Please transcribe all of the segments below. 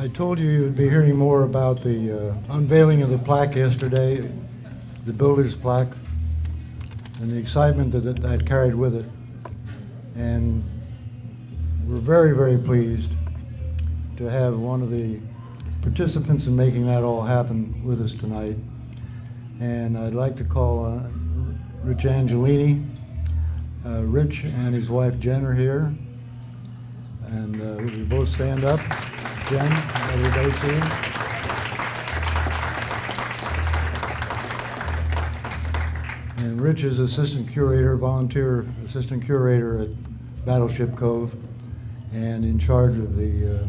I told you you'd be hearing more about the unveiling of the plaque yesterday, the builder's plaque, and the excitement that carried with it. And we're very, very pleased to have one of the participants in making that all happen with us tonight. And I'd like to call Rich Angelini. Rich and his wife Jen are here. And we both stand up. Jen, everybody see him? And Rich is assistant curator, volunteer assistant curator at Battleship Cove, and in charge of the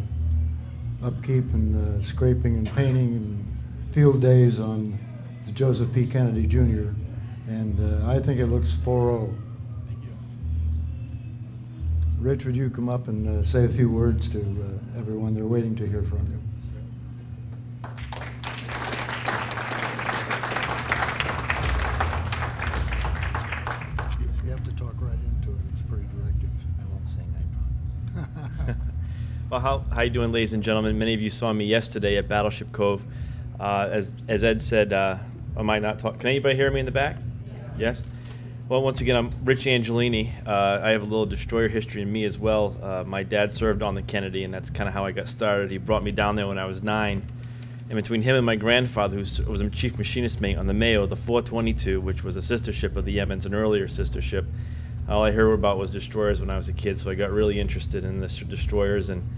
upkeep and scraping and painting and field days on the Joseph P. Kennedy Jr. And I think it looks 4-0. Rich, would you come up and say a few words to everyone? They're waiting to hear from you. If you have to talk right into it, it's pretty directive. I won't sing, I promise. Well, how you doing, ladies and gentlemen? Many of you saw me yesterday at Battleship Cove. As Ed said, I might not talk. Can anybody hear me in the back? Yes? Well, once again, I'm Rich Angelini. I have a little destroyer history in me as well. My dad served on the Kennedy, and that's kind of how I got started. He brought me down there when I was 9. And between him and my grandfather, who was a chief machinist mate on the Mayo, the 422, which was a sister ship of the Emmons, an earlier sister ship, all I heard about was destroyers when I was a kid, so I got really interested in the destroyers. And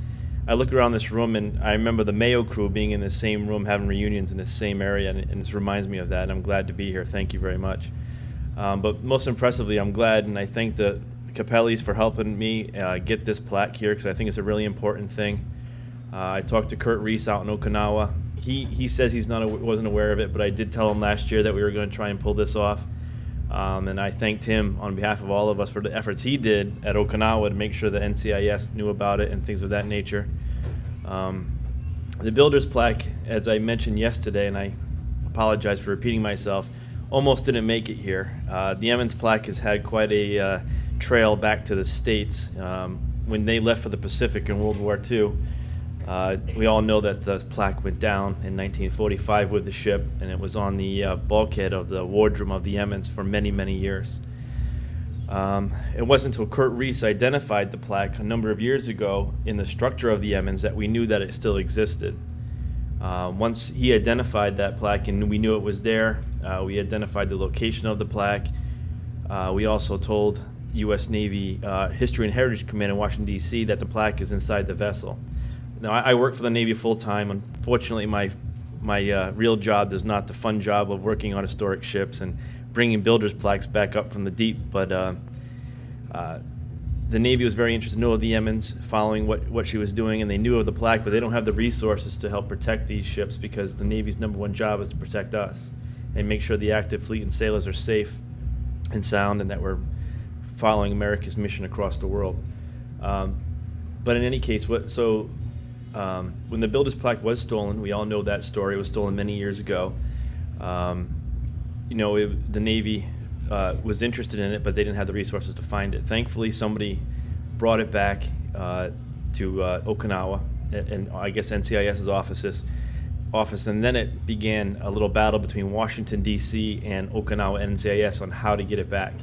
I look around this room, and I remember the Mayo crew being in the same room, having reunions in the same area, and this reminds me of that, and I'm glad to be here. Thank you very much. But most impressively, I'm glad, and I thank the Capellis for helping me get this plaque here, because I think it's a really important thing. I talked to Kurt Reese out in Okinawa. He says wasn't aware of it, but I did tell him last year that we were going to try and pull this off. And I thanked him on behalf of all of us for the efforts he did at Okinawa to make sure that NCIS knew about it and things of that nature. The builder's plaque, as I mentioned yesterday, and I apologize for repeating myself, almost didn't make it here. The Emmons plaque has had quite a trail back to the States. When they left for the Pacific in World War II, we all know that the plaque went down in 1945 with the ship, and it was on the bulkhead of the wardroom of the Emmons for many, many years. It wasn't until Kurt Reese identified the plaque a number of years ago in the structure of the Emmons that we knew that it still existed. Once he identified that plaque and we knew it was there, we identified the location of the plaque. We also told U.S. Navy History and Heritage Command in Washington, D.C. that the plaque is inside the vessel. Now, I work for the Navy full-time. Unfortunately, my real job is not the fun job of working on historic ships and bringing builders' plaques back up from the deep, but the Navy was very interested to know of the Emmons, following what she was doing, and they knew of the plaque, but they don't have the resources to help protect these ships because the Navy's #1 job is to protect us and make sure the active fleet and sailors are safe and sound and that we're following America's mission across the world. But in any case, when the builder's plaque was stolen, we all know that story. It was stolen many years ago. The Navy was interested in it, but they didn't have the resources to find it. Thankfully, somebody brought it back to Okinawa, and I guess NCIS's office, and then it began a little battle between Washington, D.C. and Okinawa NCIS on how to get it back.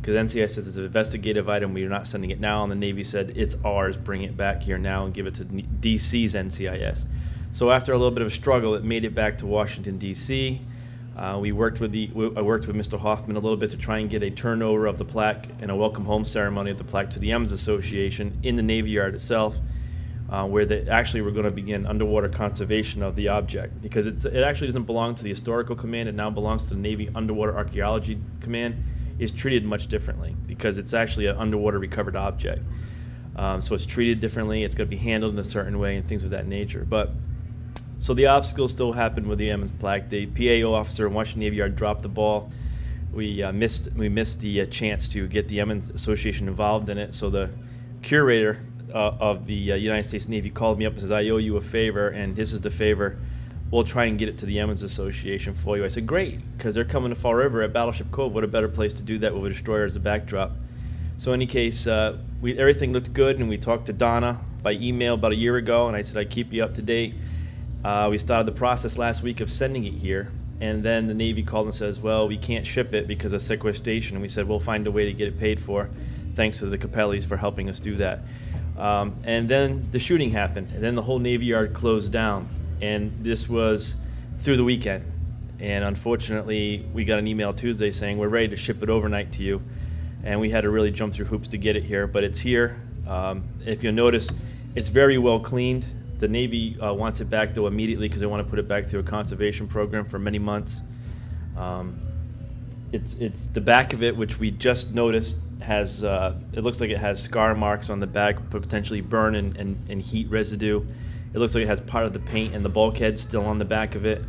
Because NCIS says it's an investigative item, we are not sending it now, and the Navy said, it's ours, bring it back here now and give it to DC's NCIS. So after a little bit of a struggle, it made it back to Washington, D.C. I worked with Mr. Hoffman a little bit to try and get a turnover of the plaque and a welcome home ceremony of the plaque to the Emmons Association in the Navy Yard itself, where they actually were going to begin underwater conservation of the object, because it actually doesn't belong to the Historical Command, it now belongs to the Navy Underwater Archaeology Command. Is treated much differently because it's actually an underwater recovered object. So it's treated differently, it's going to be handled in a certain way and things of that nature. So the obstacles still happened with the Emmons plaque. The PAO officer in Washington Navy Yard dropped the ball. We missed the chance to get the Emmons Association involved in it. So the curator of the United States Navy called me up and says, I owe you a favor, and this is the favor. We'll try and get it to the Emmons Association for you. I said, great, because they're coming to Fall River at Battleship Cove. What a better place to do that with a destroyer as a backdrop. So in any case, everything looked good, and we talked to Donna by email about a year ago, and I said I'd keep you up to date. We started the process last week of sending it here, and then the Navy called and says, well, we can't ship it because of sequestration, and we said we'll find a way to get it paid for, thanks to the Capellis for helping us do that. And then the shooting happened, and then the whole Navy Yard closed down, and this was through the weekend. And unfortunately, we got an email Tuesday saying we're ready to ship it overnight to you, and we had to really jump through hoops to get it here, but it's here. If you'll notice, it's very well cleaned. The Navy wants it back, though, immediately because they want to put it back through a conservation program for many months. It's the back of it, which we just noticed, has it looks like it has scar marks on the back, potentially burn and heat residue. It looks like it has part of the paint and the bulkhead still on the back of it,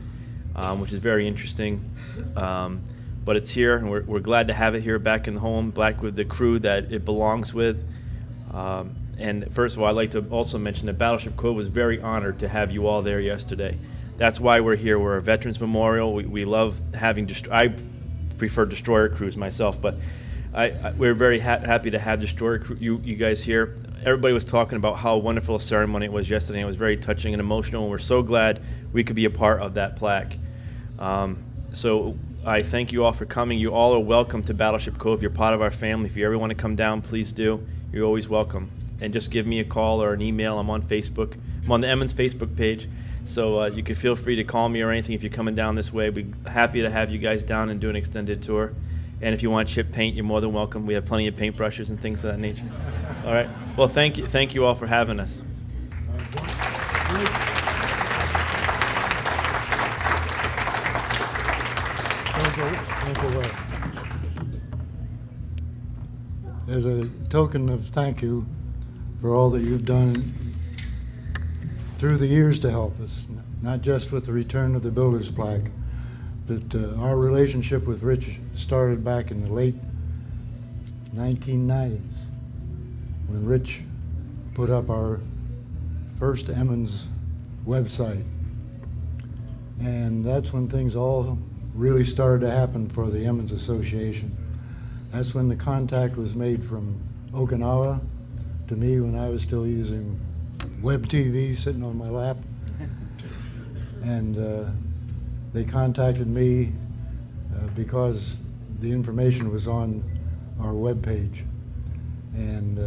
which is very interesting. But it's here, and we're glad to have it here back in home, back with the crew that it belongs with. And first of all, I'd like to also mention that Battleship Cove was very honored to have you all there yesterday. That's why we're here. We're a Veterans Memorial. We love having, I prefer destroyer crews myself, but we're very happy to have destroyer crew, you guys here. Everybody was talking about how wonderful a ceremony it was yesterday. It was very touching and emotional, and we're so glad we could be a part of that plaque. So I thank you all for coming. You all are welcome to Battleship Cove. You're part of our family. If you ever want to come down, please do. You're always welcome. And just give me a call or an email. I'm on Facebook. I'm on the Emmons Facebook page. So you can feel free to call me or anything if you're coming down this way. We'd be happy to have you guys down and do an extended tour. And if you want chip paint, you're more than welcome. We have plenty of paintbrushes and things of that nature. All right. Well, thank you all for having us. Don't go away. As a token of thank you for all that you've done through the years to help us, not just with the return of the Builder's Plaque, but our relationship with Rich started back in the late 1990s when Rich put up our first Emmons website. And that's when things all really started to happen for the Emmons Association. That's when the contact was made from Okinawa to me when I was still using web TV sitting on my lap. And they contacted me because the information was on our webpage. And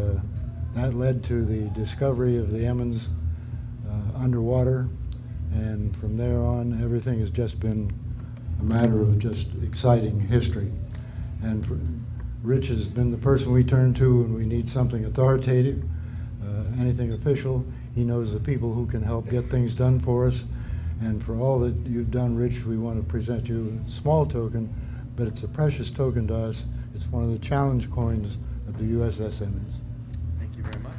that led to the discovery of the Emmons underwater. And from there on, everything has just been a matter of just exciting history. And Rich has been the person we turn to when we need something authoritative, anything official. He knows the people who can help get things done for us. And for all that you've done, Rich, we want to present you a small token, but it's a precious token to us. It's one of the challenge coins of the USS Emmons. Thank you very much.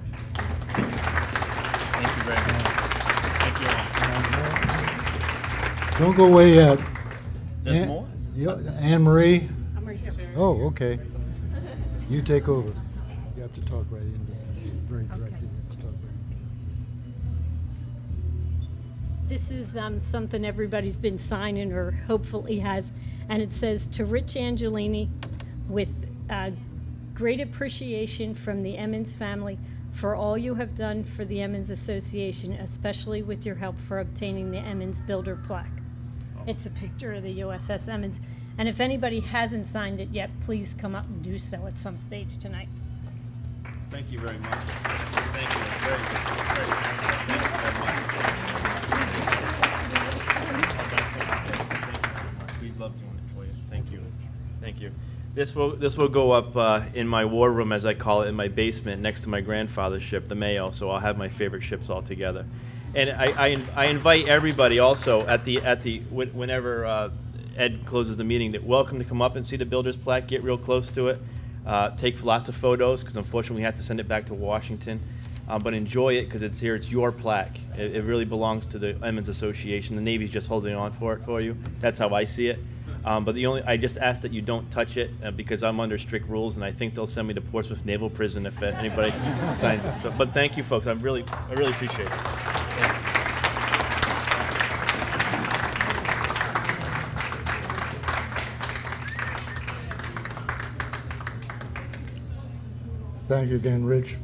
Thank you very much. Thank you all. Don't go away yet. There's more? Anne Marie? I'm right here. Oh, okay. You take over. You have to talk right into that. It's very directed. Okay. You have to talk right into This is something everybody's been signing or hopefully has, and it says, "To Rich Angelini, with great appreciation from the Emmons family for all you have done for the Emmons Association, especially with your help for obtaining the Emmons Builder Plaque." It's a picture of the USS Emmons. And if anybody hasn't signed it yet, please come up and do so at some stage tonight. Thank you very much. Thank you. Very good. Very good. Thank you very much. We'd love doing it for you. Thank you. Thank you. This will go up in my war room, as I call it, in my basement next to my grandfather's ship, the Mayo. So I'll have my favorite ships all together. And I invite everybody also whenever Ed closes the meeting, that welcome to come up and see the Builder's Plaque, get real close to it, take lots of photos, because unfortunately we have to send it back to Washington, but enjoy it because it's here. It's your plaque. It really belongs to the Emmons Association. The Navy's just holding on for it for you. That's how I see it. But I just ask that you don't touch it because I'm under strict rules, and I think they'll send me to Portsmouth Naval Prison if anybody signs it. So, but thank you, folks. I really appreciate it. Thank you again, Rich.